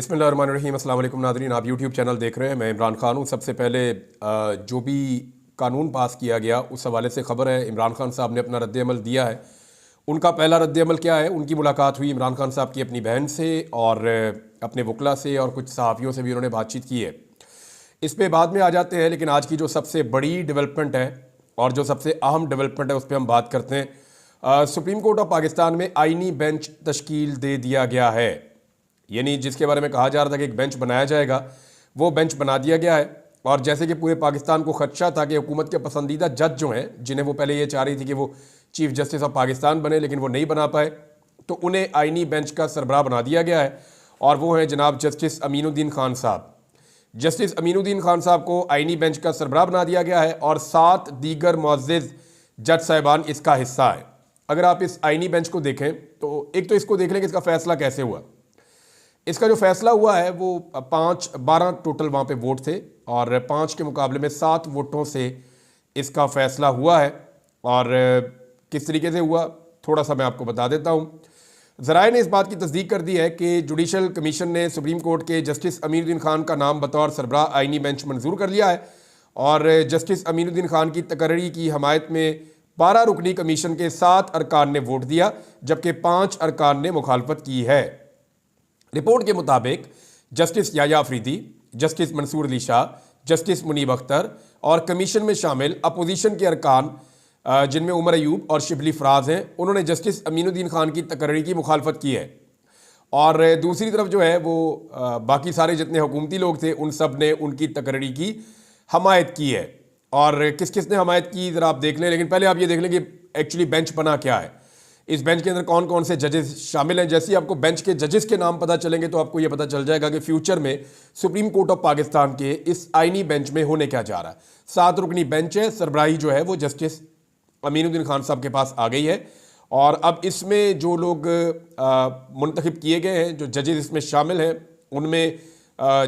बिस्मिल्लाहिर्रहमानिर्रहीम। अस्सलाम वालेकुम नाज़रीन, आप यूट्यूब चैनल देख रहे हैं। मैं इमरान खान हूँ। सबसे पहले जो भी कानून पास किया गया उस हवाले से ख़बर है। इमरान खान साहब ने अपना रद्द-ए-अमल दिया है। उनका पहला रद्द-ए-अमल क्या है? उनकी मुलाकात हुई इमरान खान साहब की अपनी बहन से और अपने वकला से और कुछ सहाफ़ियों से भी उन्होंने बातचीत की है। इस पर बाद में आ जाते हैं, लेकिन आज की जो सबसे बड़ी डेवलपमेंट है और जो सबसे अहम डेवलपमेंट है उस पर हम बात करते हैं। सुप्रीम कोर्ट ऑफ पाकिस्तान में आइनी बेंच तश्कील दे दिया गया है। यानी जिसके बारे में कहा जा रहा था कि एक बेंच बनाया जाएगा, वो बेंच बना दिया गया है। और जैसे कि पूरे पाकिस्तान को खदशा था कि हुकूमत के पसंदीदा जज जो हैं, जिन्हें वो पहले ये चाह रही थी कि वो चीफ जस्टिस ऑफ पाकिस्तान बने, लेकिन वो नहीं बना पाए, तो उन्हें आइनी बेंच का सरबराह बना दिया गया है। और वो हैं जनाब जस्टिस अमीनुद्दीन खान साहब। जस्टिस अमीनुद्दीन खान साहब को आइनी बेंच का सरबराह बना दिया गया है और 7 दीगर मुअज़्ज़िज़ जज साहिबान इसका हिस्सा है। अगर आप इस आइनी बेंच को देखें तो एक तो इसको देख लें कि इसका फैसला कैसे हुआ। इसका जो फैसला हुआ है वो 12 टोटल वहाँ पे वोट थे और 5 के मुकाबले में 7 वोटों से इसका फैसला हुआ है। और किस तरीके से हुआ थोड़ा सा मैं आपको बता देता हूँ। ज़राए ने इस बात की तस्दीक कर दी है कि जुडिशल कमीशन ने सुप्रीम कोर्ट के जस्टिस अमीनुद्दीन खान का नाम बतौर सरबराह आइनी बेंच मंजूर कर लिया है। और जस्टिस अमीनुद्दीन खान की तकर्री की हमायत में 12 रुकनी कमीशन के 7 अरकान ने वोट दिया, जबकि 5 अरकान ने मुखालफत की है। रिपोर्ट के मुताबिक justice Yahya Afridi, justice Mansoor Ali Shah, justice Munib Akhtar और कमीशन में शामिल अपोजिशन के अरकान जिनमें उमर अयूब और शिबली फराज हैं, उन्होंने जस्टिस अमीनुद्दीन खान की तकर्री की मुखालफत की है। और दूसरी तरफ जो है वो बाकी सारे जितने हुकूमती लोग थे उन सब ने उनकी तकर्री की हमायत की है। और किस किस ने हमायत की ज़रा आप देख लें, लेकिन पहले आप ये देख लें कि एक्चुअली बेंच बना क्या है, इस बेंच के अंदर कौन कौन से जजेस शामिल हैं। जैसे ही आपको बेंच के जजेस के नाम पता चलेंगे तो आपको ये पता चल जाएगा कि फ्यूचर में सुप्रीम कोर्ट ऑफ पाकिस्तान के इस आइनी बेंच में होने क्या जा रहा है। 7 रुकनी बेंच है, सरबराही जो है वो जस्टिस अमीनुद्दीन खान साहब के पास आ गई है। और अब इसमें जो लोग मुंतखब किए गए हैं, जो जजेस इसमें शामिल हैं, उनमें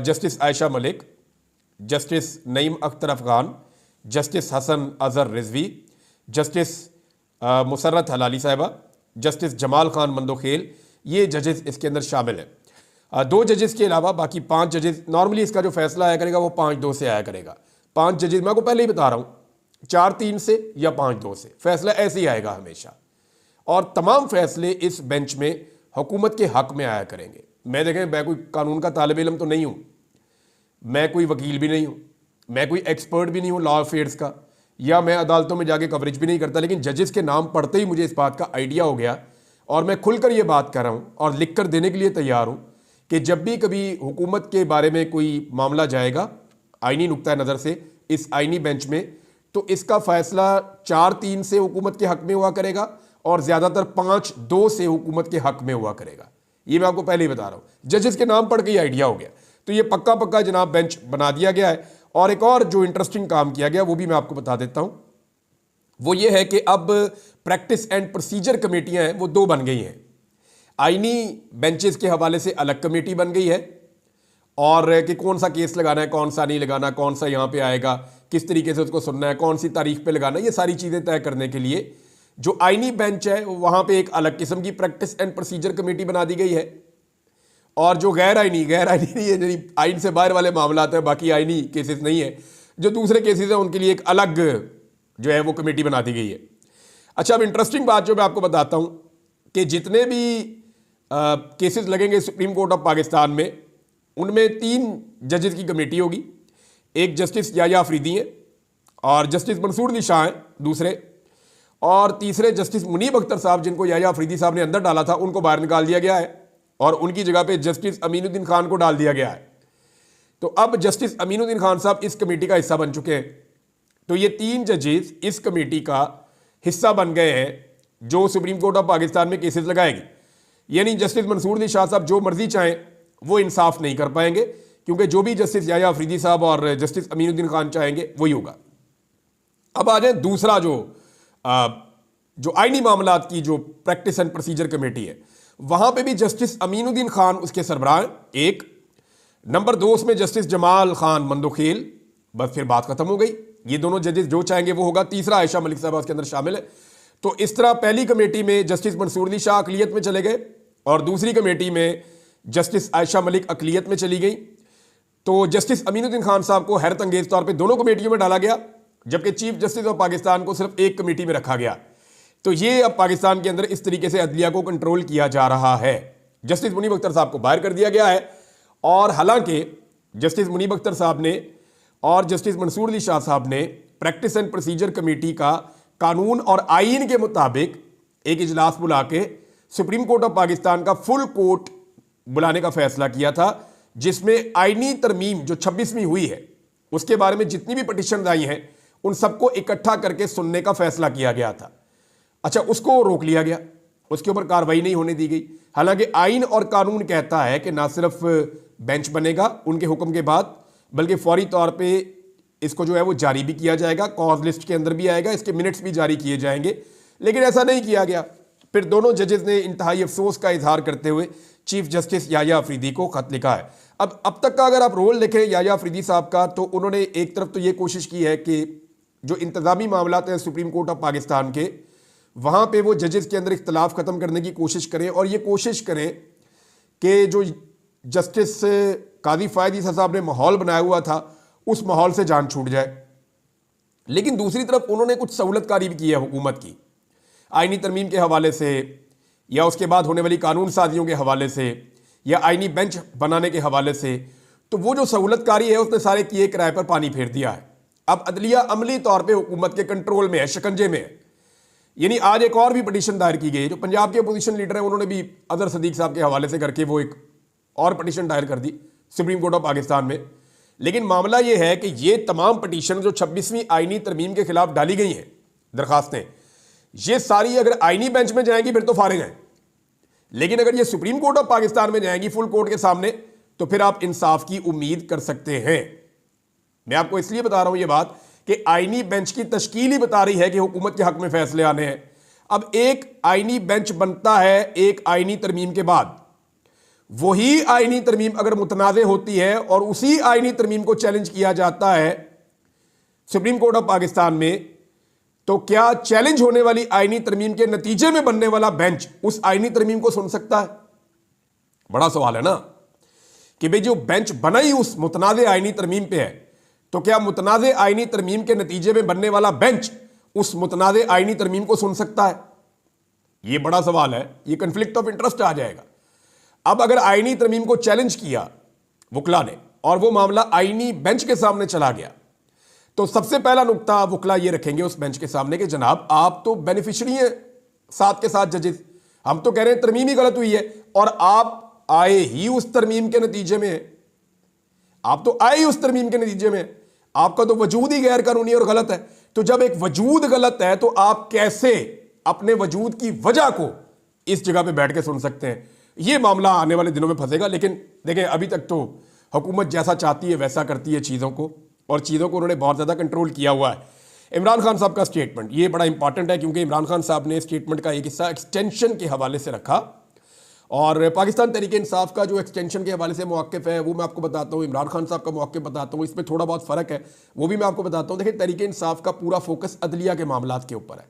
justice Ayesha Malik, justice Naeem Akhtar Afghan, justice Hasan Azhar Rizvi, justice Musarrat Hilali Sahiba, justice Jamal Khan Mandokhel, ये जजेस इसके अंदर शामिल हैं। 2 जजेस के अलावा बाकी 5 जजेस, नॉर्मली इसका जो फैसला आया करेगा वो 5-2 से आया करेगा। 5 जजेस मैं आपको पहले ही बता रहा हूँ, 4-3 से या 5-2 से फैसला ऐसे ही आएगा हमेशा। और तमाम फैसले इस बेंच में हुकूमत के हक में आया करेंगे। मैं देखें, मैं कोई कानून का तालिब इल्म तो नहीं हूँ, मैं कोई वकील भी नहीं हूँ, मैं कोई एक्सपर्ट भी नहीं हूँ लॉ अफेयर्स का, या मैं अदालतों में जाके कवरेज भी नहीं करता, लेकिन जजेस के नाम पढ़ते ही मुझे इस बात का आइडिया हो गया और मैं खुलकर ये बात कर रहा हूँ और लिख कर देने के लिए तैयार हूँ कि जब भी कभी हुकूमत के बारे में कोई मामला जाएगा आइनी नुक्ता नज़र से इस आइनी बेंच में, तो इसका फैसला 4-3 से हुकूमत के हक में हुआ करेगा और ज़्यादातर 5-2 से हुकूमत के हक में हुआ करेगा। ये मैं आपको पहले ही बता रहा हूँ, जजेस के नाम पढ़ के ही आइडिया हो गया। तो ये पक्का पक्का जनाब बेंच बना दिया गया है। और एक और जो इंटरेस्टिंग काम किया गया वो भी मैं आपको बता देता हूं, वो ये है कि अब प्रैक्टिस एंड प्रोसीजर कमेटियां हैं वो 2 बन गई हैं। आईनी बेंचेस के हवाले से अलग कमेटी बन गई है और कि कौन सा केस लगाना है, कौन सा नहीं लगाना, कौन सा यहां पे आएगा, किस तरीके से उसको सुनना है, कौन सी तारीख पे लगाना है, ये सारी चीज़ें तय करने के लिए जो आईनी बेंच है वहां पर एक अलग किस्म की प्रैक्टिस एंड प्रोसीजर कमेटी बना दी गई है। और जो गैर आइनी नहीं है, आइन से बाहर वाले मामला आते हैं, बाकी आइनी केसेस नहीं है, जो दूसरे केसेस हैं उनके लिए एक अलग जो है वो कमेटी बना दी गई है। अच्छा, अब इंटरेस्टिंग बात जो मैं आपको बताता हूं कि जितने भी केसेस लगेंगे सुप्रीम कोर्ट ऑफ पाकिस्तान में, उनमें 3 जजेस की कमेटी होगी। एक जस्टिस याया अफरीदी हैं और जस्टिस मंसूर अली शाह हैं दूसरे, और तीसरे जस्टिस मुनीब अख्तर साहब, जिनको याया अफरीदी साहब ने अंदर डाला था, उनको बाहर निकाल दिया गया है और उनकी जगह पे जस्टिस अमीनुद्दीन खान को डाल दिया गया है। तो अब जस्टिस अमीनुद्दीन खान साहब इस कमेटी का हिस्सा बन चुके हैं। तो ये 3 जजेस इस कमेटी का हिस्सा बन गए हैं जो सुप्रीम कोर्ट ऑफ पाकिस्तान में केसेस लगाएगी। यानी जस्टिस मंसूर अली शाह साहब जो मर्जी चाहें वो इंसाफ नहीं कर पाएंगे, क्योंकि जो भी जस्टिस याया अफरीदी साहब और जस्टिस अमीनुद्दीन खान चाहेंगे वही होगा। अब आ जाए दूसरा जो आईनी मामलात की जो प्रैक्टिस एंड प्रोसीजर कमेटी है, वहां पे भी जस्टिस अमीनुद्दीन खान उसके सरबराह एक। नंबर 2 उसमें जस्टिस जमाल खान मंदोखेल, बस फिर बात खत्म हो गई। ये दोनों जजेस जो चाहेंगे वो होगा। तीसरा आयशा मलिक साहब उसके अंदर शामिल है। तो इस तरह पहली कमेटी में जस्टिस मंसूर अली शाह अकलियत में चले गए और दूसरी कमेटी में जस्टिस आयशा मलिक अकलियत में चली गई, तो जस्टिस अमीनुद्दीन खान साहब को हैरत अंगेज तौर पे दोनों कमेटियों में डाला गया, जबकि चीफ जस्टिस ऑफ पाकिस्तान को सिर्फ एक कमेटी में रखा गया। तो ये अब पाकिस्तान के अंदर इस तरीके से अदलिया को कंट्रोल किया जा रहा है। जस्टिस मुनीब अख्तर साहब को बाहर कर दिया गया है, और हालांकि जस्टिस मुनीब अख्तर साहब ने और जस्टिस मंसूर अली शाह साहब ने प्रैक्टिस एंड प्रोसीजर कमेटी का कानून और आईन के मुताबिक एक इजलास बुला के सुप्रीम कोर्ट ऑफ पाकिस्तान का फुल कोर्ट बुलाने का फैसला किया था, जिसमें आईनी तरमीम जो 26वीं हुई है उसके बारे में जितनी भी पिटीशन आई हैं उन सबको इकट्ठा करके सुनने का फैसला किया गया था। अच्छा, उसको रोक लिया गया, उसके ऊपर कार्रवाई नहीं होने दी गई। हालांकि आईन और कानून कहता है कि ना सिर्फ बेंच बनेगा उनके हुक्म के बाद, बल्कि फौरी तौर पे इसको जो है वो जारी भी किया जाएगा, कॉज लिस्ट के अंदर भी आएगा, इसके मिनट्स भी जारी किए जाएंगे। लेकिन ऐसा नहीं किया गया। फिर दोनों जजेस ने इंतहाई अफसोस का इजहार करते हुए चीफ जस्टिस याह्या अफरीदी को खत लिखा है। अब तक का अगर आप रोल देखें याह्या अफरीदी साहब का, तो उन्होंने एक तरफ तो ये कोशिश की है कि जो इंतजामी मामलात हैं सुप्रीम कोर्ट ऑफ पाकिस्तान के, वहाँ पे वो जजेस के अंदर इख्तलाफ ख़त्म करने की कोशिश करें, और ये कोशिश करें कि जो जस्टिस काजी फ़ायद ईसा साहब ने माहौल बनाया हुआ था उस माहौल से जान छूट जाए। लेकिन दूसरी तरफ उन्होंने कुछ सहूलतकारी भी की है हुकूमत की, आईनी तरमीम के हवाले से, या उसके बाद होने वाली कानून साजियों के हवाले से, या आईनी बेंच बनाने के हवाले से। तो वो जो सहूलतकारी है उसने सारे किए किराए पर पानी फेर दिया है। अब अदलिया अमली तौर पे हुकूमत के कंट्रोल में है, शिकंजे में है। यानी आज एक और भी पटिशन दायर की गई, जो पंजाब के अपोजिशन लीडर हैं उन्होंने भी अजहर सदीक साहब के हवाले से करके वो एक और पटिशन दायर कर दी सुप्रीम कोर्ट ऑफ पाकिस्तान में। लेकिन मामला ये है कि ये तमाम पटिशन जो 26वीं आईनी तरमीम के खिलाफ डाली गई हैं दरखास्तें, ये सारी अगर आईनी बेंच में जाएंगी फिर तो फारिग हैं, लेकिन अगर ये सुप्रीम कोर्ट ऑफ पाकिस्तान में जाएंगी फुल कोर्ट के सामने, तो फिर आप इंसाफ की उम्मीद कर सकते हैं। मैं आपको इसलिए बता रहा हूं ये बात कि आईनी बेंच की तश्कील ही बता रही है कि हुकूमत के हक में फैसले आने हैं। अब एक आईनी बेंच बनता है एक आईनी तरमीम के बाद, वही आईनी तरमीम अगर मुतनाज़े होती है और उसी आईनी तरमीम को चैलेंज किया जाता है सुप्रीम कोर्ट ऑफ पाकिस्तान में, तो क्या चैलेंज होने वाली आईनी तरमीम के नतीजे में बनने वाला बेंच उस आईनी तरमीम को सुन सकता है? बड़ा सवाल है ना, कि भाई जो बेंच बना ही उस मुतनाज़े आईनी तरमीम पे है, तो क्या मुतनाज़े आईनी तरमीम के नतीजे में बनने वाला बेंच उस मुतनाज़े आईनी तरमीम को सुन सकता है? यह बड़ा सवाल है, यह कन्फ्लिक्ट ऑफ इंटरेस्ट आ जाएगा। अब अगर आईनी तरमीम को चैलेंज किया वकला ने और वो मामला आईनी बेंच के सामने चला गया, तो सबसे पहला नुक्ता वकला ये रखेंगे उस बेंच के सामने कि जनाब आप तो बेनिफिशरी हैं साथ के साथ जजेस, हम तो कह रहे हैं तरमीम ही गलत हुई है और आप आए ही उस तरमीम के नतीजे में, आप तो आए ही उस तरमीम के नतीजे में, आपका तो वजूद ही गैर कानूनी और गलत है। तो जब एक वजूद गलत है तो आप कैसे अपने वजूद की वजह को इस जगह पे बैठ के सुन सकते हैं? यह मामला आने वाले दिनों में फंसेगा। लेकिन देखें, अभी तक तो हुकूमत जैसा चाहती है वैसा करती है चीज़ों को, और चीज़ों को उन्होंने बहुत ज़्यादा कंट्रोल किया हुआ है। इमरान खान साहब का स्टेटमेंट ये बड़ा इंपॉर्टेंट है, क्योंकि इमरान खान साहब ने स्टेटमेंट का एक हिस्सा एक्सटेंशन के हवाले से रखा, और पाकिस्तान तहरीक इंसाफ का जो एक्सटेंशन के हवाले से मौक़िफ़ है वो मैं आपको बताता हूँ, इमरान खान साहब का मौक़िफ़ बताता हूँ, इसमें थोड़ा बहुत फ़र्क है, वो भी मैं आपको बताता हूँ। देखिए, तहरीक इंसाफ का पूरा फोकस अदलिया के मामलात के ऊपर है।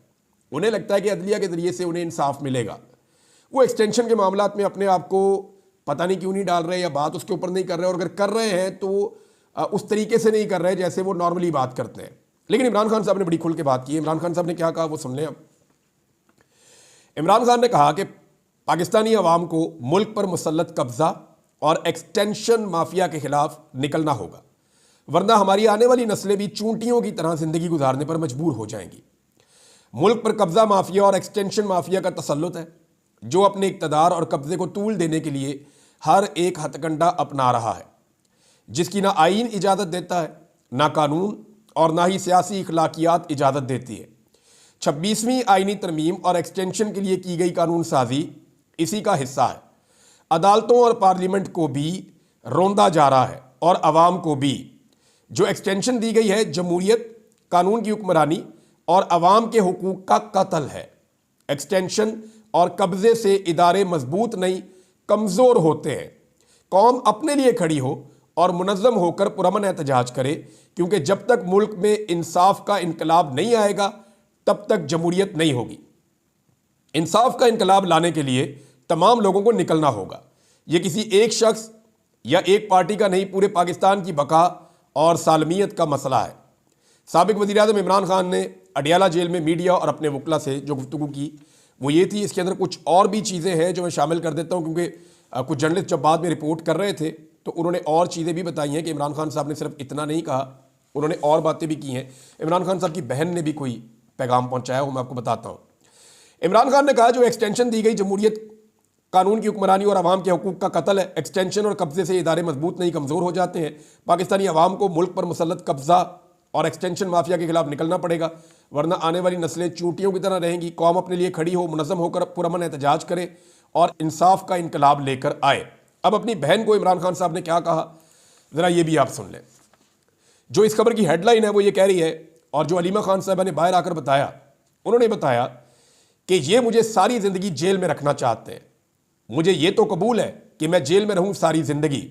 उन्हें लगता है कि अदलिया के ज़रिए से उन्हें इंसाफ मिलेगा। वो एक्सटेंशन के मामलात में अपने आप को पता नहीं क्यों नहीं डाल रहे, या बात उसके ऊपर नहीं कर रहे, और अगर कर रहे हैं तो उस तरीके से नहीं कर रहे जैसे वो नॉर्मली बात करते हैं। लेकिन इमरान खान साहब ने बड़ी खुल के बात की है। इमरान खान साहब ने क्या कहा वो सुन लें अब। इमरान खान ने कहा कि पाकिस्तानी अवाम को मुल्क पर मुसल्लत कब्जा और एक्सटेंशन माफिया के खिलाफ निकलना होगा, वरना हमारी आने वाली नस्लें भी चूंटियों की तरह जिंदगी गुजारने पर मजबूर हो जाएंगी। मुल्क पर कब्जा माफिया और एक्सटेंशन माफिया का तसल्लुत है, जो अपने इक़्तिदार और कब्जे को तूल देने के लिए हर एक हथकंडा अपना रहा है, जिसकी ना आईन इजाज़त देता है, ना कानून, और ना ही सियासी इखलाकियात इजाज़त देती है। 26वीं आईनी तरमीम और एक्सटेंशन के लिए की गई कानून साजी इसी का हिस्सा है। अदालतों और पार्लियामेंट को भी रोंदा जा रहा है और अवाम को भी। जो एक्सटेंशन दी गई है जमहूरियत, कानून की हुक्मरानी और अवाम के हुकूक का कत्ल है। एक्सटेंशन और कब्जे से इदारे मजबूत नहीं कमज़ोर होते हैं। कौम अपने लिए खड़ी हो और मुनज़्ज़म होकर पुरअमन एहतजाज करे, क्योंकि जब तक मुल्क में इंसाफ का इनकलाब नहीं आएगा तब तक जमहूरियत नहीं होगी। इंसाफ का इनकलाब लाने के लिए तमाम लोगों को निकलना होगा। ये किसी एक शख्स या एक पार्टी का नहीं, पूरे पाकिस्तान की बका और सालमियत का मसला है। साबिक वज़ीर-ए-आज़म इमरान खान ने अडियाला जेल में मीडिया और अपने वकला से जो गुफ्तगू की वो ये थी। इसके अंदर कुछ और भी चीज़ें हैं जो मैं शामिल कर देता हूँ, क्योंकि कुछ जर्नलिस्ट जब बाद में रिपोर्ट कर रहे थे तो उन्होंने और चीज़ें भी बताई हैं कि इमरान खान साहब ने सिर्फ इतना नहीं कहा, उन्होंने और बातें भी की हैं। इमरान खान साहब की बहन ने भी कोई पैगाम पहुँचाया, वो मैं आपको बताता हूँ। इमरान खान ने कहा जो एक्सटेंशन दी गई जमहूरियत, कानून की हुक्मरानी और आवाम के हकूक़ का कत्ल है। एक्सटेंशन और कब्जे से इदारे मजबूत नहीं कमज़ोर हो जाते हैं। पाकिस्तानी अवाम को मुल्क पर मुसल्लत कब्जा और एक्सटेंशन माफिया के खिलाफ निकलना पड़ेगा, वरना आने वाली नस्लें चूंटियों की तरह रहेंगी। कौम अपने लिए खड़ी हो, मुनज़्ज़म होकर पुरअमन एहतजाज करे और इंसाफ का इनकलाब लेकर आए। अब अपनी बहन को इमरान खान साहब ने क्या कहा, ज़रा ये भी आप सुन लें। जो इस खबर की हेडलाइन है वो ये कह रही है, और जो अलीमा खान साहबा ने बाहर आकर बताया, उन्होंने बताया कि ये मुझे सारी ज़िंदगी जेल में रखना चाहते हैं। मुझे ये तो कबूल है कि मैं जेल में रहूं सारी ज़िंदगी,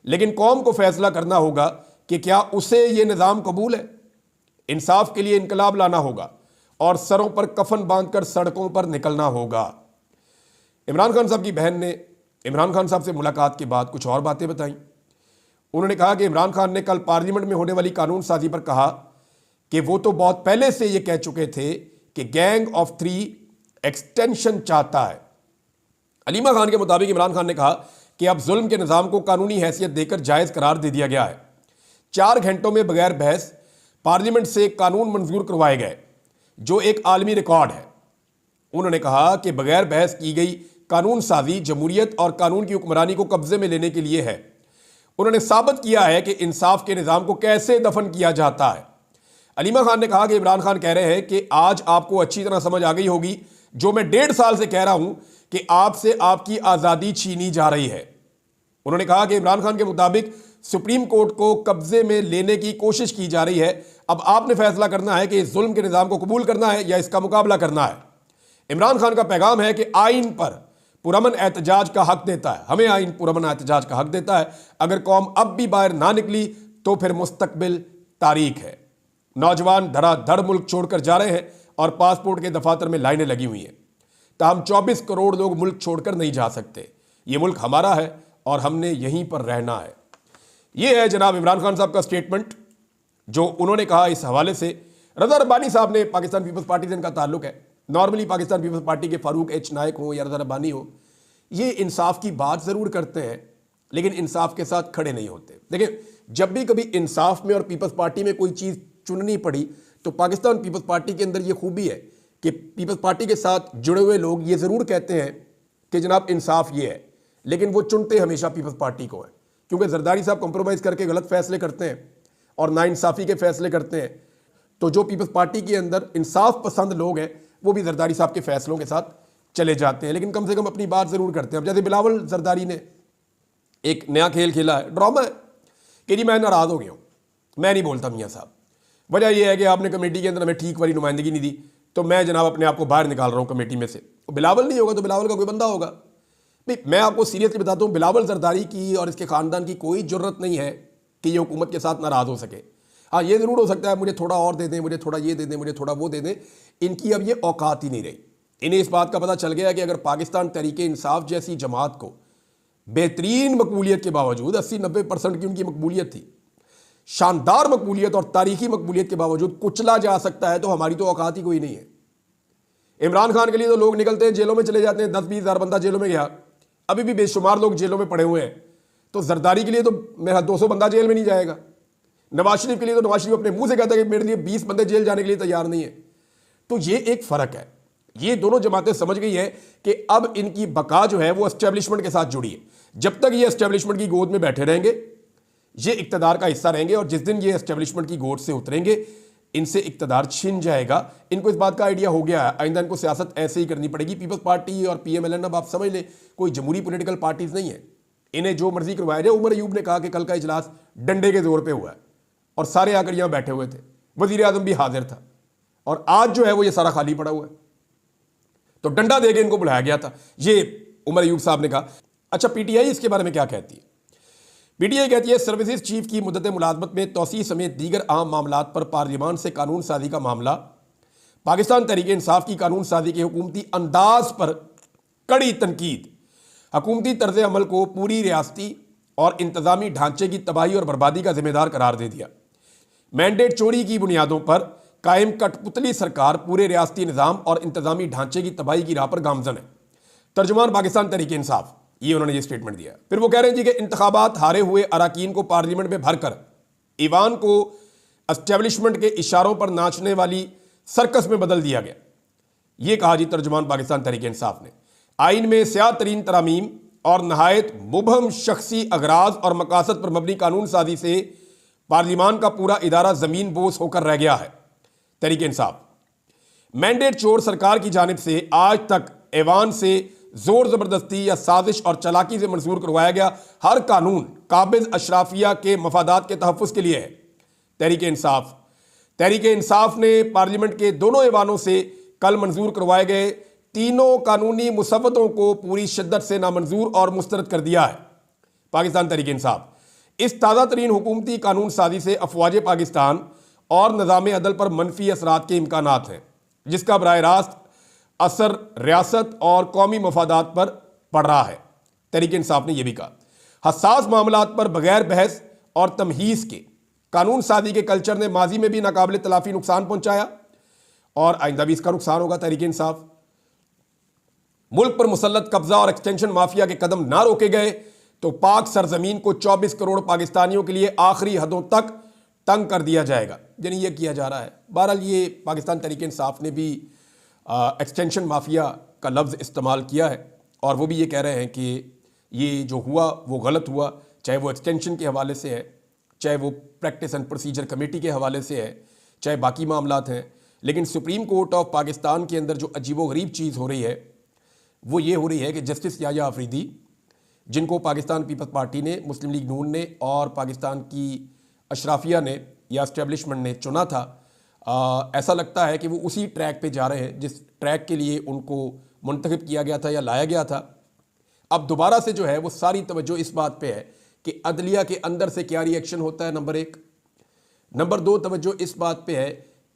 लेकिन कौम को फैसला करना होगा कि क्या उसे ये निज़ाम कबूल है। इंसाफ के लिए इनकलाब लाना होगा और सरों पर कफन बांधकर सड़कों पर निकलना होगा। इमरान खान साहब की बहन ने इमरान खान साहब से मुलाकात के बाद कुछ और बातें बताई। उन्होंने कहा कि इमरान खान ने कल पार्लियामेंट में होने वाली कानून साजी पर कहा कि वो तो बहुत पहले से ये कह चुके थे कि गैंग ऑफ 3 एक्सटेंशन चाहता है। अलीमा खान के मुताबिक इमरान खान ने कहा कि अब जुल्म के निज़ाम को कानूनी हैसियत देकर जायज़ करार दे दिया गया है। 4 घंटों में बगैर बहस पार्लियामेंट से कानून मंजूर करवाए गए, जो एक आलमी रिकॉर्ड है। उन्होंने कहा कि बगैर बहस की गई कानून साजी जमहूरियत और कानून की हुक्मरानी को कब्जे में लेने के लिए है। उन्होंने साबित किया है कि इंसाफ के निज़ाम को कैसे दफन किया जाता है। अलीमा खान ने कहा कि इमरान खान कह रहे हैं कि आज आपको अच्छी तरह समझ आ गई होगी जो मैं 1.5 साल से कह रहा हूं कि आपसे आपकी आज़ादी छीनी जा रही है। उन्होंने कहा कि इमरान खान के मुताबिक सुप्रीम कोर्ट को कब्जे में लेने की कोशिश की जा रही है। अब आपने फैसला करना है कि इस जुल्म के निज़ाम को कबूल करना है या इसका मुकाबला करना है। इमरान खान का पैगाम है कि आइन पर पुरअमन एहतजाज का हक देता है, हमें आइन पुरअमन एहतजाज का हक देता है। अगर कौम अब भी बाहर ना निकली तो फिर मुस्तकबिल तारीख है। नौजवान धड़ाधड़ मुल्क छोड़कर जा रहे हैं और पासपोर्ट के दफातर में लाइनें लगी हुई हैं। ताहम 24 करोड़ लोग मुल्क छोड़कर नहीं जा सकते। ये मुल्क हमारा है और हमने यहीं पर रहना है। ये है जनाब इमरान खान साहब का स्टेटमेंट जो उन्होंने कहा। इस हवाले से रज़ा रब्बानी साहब ने, पाकिस्तान पीपल्स पार्टी से इनका ताल्लुक है। नॉर्मली पाकिस्तान पीपल्स पार्टी के फारूक एच नायक हो या रज़ा रब्बानी हो, ये इंसाफ की बात ज़रूर करते हैं लेकिन इंसाफ के साथ खड़े नहीं होते। देखिए, जब भी कभी इंसाफ में और पीपल्स पार्टी में कोई चीज़ चुननी पड़ी तो पाकिस्तान पीपल्स पार्टी के अंदर ये खूबी है कि पीपल्स पार्टी के साथ जुड़े हुए लोग ये ज़रूर कहते हैं कि जनाब इंसाफ ये है, लेकिन वो चुनते हमेशा पीपल्स पार्टी को है, क्योंकि जरदारी साहब कंप्रोमाइज़ करके गलत फैसले करते हैं और नाइंसाफ़ी के फैसले करते हैं। तो जो पीपल्स पार्टी के अंदर इंसाफ पसंद लोग हैं वो भी जरदारी साहब के फैसलों के साथ चले जाते हैं, लेकिन कम से कम अपनी बात ज़रूर करते हैं। अब जैसे बिलावल जरदारी ने एक नया खेल खेला है, ड्रामा है कि जी मैं नाराज़ हो गया हूँ, मैं नहीं बोलता मियाँ साहब, वजह यह है कि आपने कमेटी के अंदर हमें ठीक वाली नुमाइंदगी नहीं दी तो मैं जनाब अपने आप को बाहर निकाल रहा हूँ कमेटी में से। तो बिलावल नहीं होगा तो बिलावल का कोई बंदा होगा। भाई मैं आपको सीरियसली बताता हूँ, बिलावल जरदारी की और इसके ख़ानदान की कोई ज़रूरत नहीं है कि ये हुकूमत के साथ नाराज़ हो सके। हाँ, ये ज़रूर हो सकता है मुझे थोड़ा और दे दें, मुझे थोड़ा ये दे दें, मुझे थोड़ा वो दे दें। इनकी अब ये औकात ही नहीं रही। इन्हें इस बात का पता चल गया कि अगर पाकिस्तान तहरीके इंसाफ जैसी जमात को बेहतरीन मकबूलियत के बावजूद 80-90% की उनकी मकबूलियत थी, शानदार मकबूलियत और तारीखी मकबूलियत के बावजूद कुचला जा सकता है, तो हमारी तो औकात ही कोई नहीं है। इमरान खान के लिए तो लोग निकलते हैं, जेलों में चले जाते हैं, 10-20 हज़ार बंदा जेलों में गया, अभी भी बेशुमार लोग जेलों में पड़े हुए हैं। तो जरदारी के लिए तो मेरा 200 बंदा जेल में नहीं जाएगा। नवाज शरीफ के लिए तो नवाज शरीफ अपने मुंह से कहता है कि मेरे लिए 20 बंदे जेल जाने के लिए तैयार नहीं है। तो ये एक फ़र्क है। ये दोनों जमातें समझ गई है कि अब इनकी बका जो है वो एस्टेब्लिशमेंट के साथ जुड़ी है। जब तक ये एस्टेब्लिशमेंट की गोद में बैठे रहेंगे ये इक्तदार का हिस्सा रहेंगे, और जिस दिन ये एस्टेब्लिशमेंट की गोद से उतरेंगे इनसे इक्तदार छिन जाएगा। इनको इस बात का आइडिया हो गया है, आइंदा इनको सियासत ऐसे ही करनी पड़ेगी। पीपल्स पार्टी और PMLN अब आप समझ लें कोई जमहूरी पॉलिटिकल पार्टीज नहीं है, इन्हें जो मर्जी करवाया जाए। उमर अयूब ने कहा कि कल का इजलास डंडे के जोर पे हुआ है और सारे आकर यहाँ बैठे हुए थे, वजीर आजम भी हाजिर था, और आज जो है वो ये सारा खाली पड़ा हुआ है। तो डंडा देके इनको बुलाया गया था, ये उमर अयूब साहब ने कहा। अच्छा, PTI इसके बारे में क्या कहती है? PTI कहती है सर्विसेज चीफ की मुद्दत मुलाजमत में तोसी समेत दीगर अहम मामलात पर पार्लियामान से कानून साजी का मामला पाकिस्तान तहरीक इंसाफ की कानून साजी के हुकूमती अंदाज पर कड़ी तनकीद। हुकूमती तर्ज अमल को पूरी रियासती और इंतजामी ढांचे की तबाही और बर्बादी का जिम्मेदार करार दे दिया। मैंडेट चोरी की बुनियादों पर कायम कठपुतली सरकार पूरे रियासती निज़ाम और इंतजामी ढांचे की तबाही की राह पर गामजन है। तर्जुमान पाकिस्तान तहरीक इंसाफ, ये उन्होंने ये स्टेटमेंट दिया। फिर वो कह रहे हैं जी कि इंतखाबात हारे हुए अराकीन को पार्लियामेंट में भरकर ईवान को एस्टेब्लिशमेंट के इशारों पर नाचने वाली सर्कस में बदल दिया गया। ये कहा जी तर्जुमान पाकिस्तान तहरीक इंसाफ ने। आइन में स्याह तरीन तरामीम और नहायत मुबहम शख्सी अगराज और मकासद पर मबनी कानून साजी से पार्लिमान का पूरा इदारा जमीन बोस होकर रह गया है। तहरीक इंसाफ, मैंडेट चोर सरकार की जानिब से आज तक ऐवान से जोर जबरदस्ती या साजिश और चलाकी से मंजूर करवाया गया हर कानून काबिज अशराफिया के मफादात के तहफ़्फ़ुज़ के लिए है। तहरीक इंसाफ ने पार्लियामेंट के दोनों ऐवानों से कल मंजूर करवाए गए तीनों कानूनी मुसव्वतों को पूरी शिद्दत से नामंजूर और मुस्तरद कर दिया है। पाकिस्तान तहरीक इंसाफ, इस ताज़ा तरीन हुकूमती कानून साजी से अफवाज पाकिस्तान और निज़ाम अदल पर मनफी असरात के इम्कानात हैं, जिसका बराह रास्त असर रियासत और कौमी मफादात पर पड़ रहा है। तहरीक इंसाफ ने यह भी कहा, हसास मामलात पर बगैर बहस और तमहीज़ के कानून साजी के कल्चर ने माजी में भी नाकाबिल तलाफी नुकसान पहुंचाया और आइंदा भी इसका नुकसान होगा। तहरीक इंसाफ, मुल्क पर मुसल्लत कब्जा और एक्सटेंशन माफिया के कदम ना रोके गए तो पाक सरजमीन को 24 करोड़ पाकिस्तानियों के लिए आखिरी हदों तक तंग कर दिया जाएगा। यानी यह किया जा रहा है। बहरहाल ये पाकिस्तान तहरीक इंसाफ ने भी एक्सटेंशन माफिया का लफ्ज़ इस्तेमाल किया है और वो भी ये कह रहे हैं कि ये जो हुआ वो गलत हुआ, चाहे वो एक्सटेंशन के हवाले से है, चाहे वो प्रैक्टिस एंड प्रोसीजर कमेटी के हवाले से है, चाहे बाकी मामलात हैं। लेकिन सुप्रीम कोर्ट ऑफ पाकिस्तान के अंदर जो अजीबोगरीब चीज़ हो रही है वो ये हो रही है कि जस्टिस याह्या अफरीदी, जिनको पाकिस्तान पीपल्स पार्टी ने, मुस्लिम लीग नून ने और पाकिस्तान की अशराफिया ने या एस्टेब्लिशमेंट ने चुना था, ऐसा लगता है कि वो उसी ट्रैक पे जा रहे हैं जिस ट्रैक के लिए उनको मुंतखब किया गया था या लाया गया था। अब दोबारा से जो है वो सारी तवज्जो इस बात पे है कि अदलिया के अंदर से क्या रिएक्शन होता है, नंबर एक। नंबर दो, तवज्जो इस बात पे है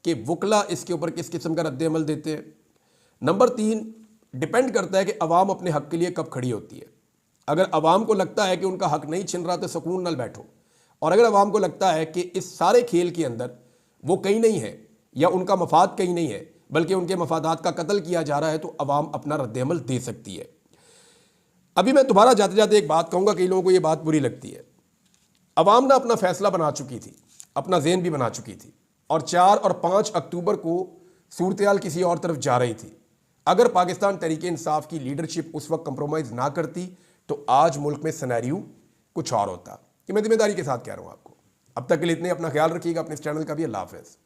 कि वकला इसके ऊपर किस किस्म का रद्द-ए-अमल देते हैं। नंबर तीन, डिपेंड करता है कि अवाम अपने हक के लिए कब खड़ी होती है। अगर अवाम को लगता है कि उनका हक नहीं छिन रहा तो सुकून न बैठो, और अगर अवाम को लगता है कि इस सारे खेल के अंदर वो कहीं नहीं है या उनका मफाद कहीं नहीं है बल्कि उनके मफादात का कत्ल किया जा रहा है, तो अवाम अपना रद्द-ए-अमल दे सकती है। अभी मैं दोबारा जाते जाते एक बात कहूँगा, कई लोगों को ये बात बुरी लगती है। अवाम ने अपना फैसला बना चुकी थी, अपना ज़हन भी बना चुकी थी और 4 और 5 अक्टूबर को सूरत-ए-हाल किसी और तरफ जा रही थी। अगर पाकिस्तान तहरीक इंसाफ की लीडरशिप उस वक्त कंप्रोमाइज़ ना करती तो आज मुल्क में सिनेरियो कुछ और होता। कि मैं जिम्मेदारी के साथ कह रहा हूँ आपको। अब तक के लिए इतने, अपना ख्याल रखिएगा, अपने इस चैनल का भी। अल्लाह हाफ़िज़।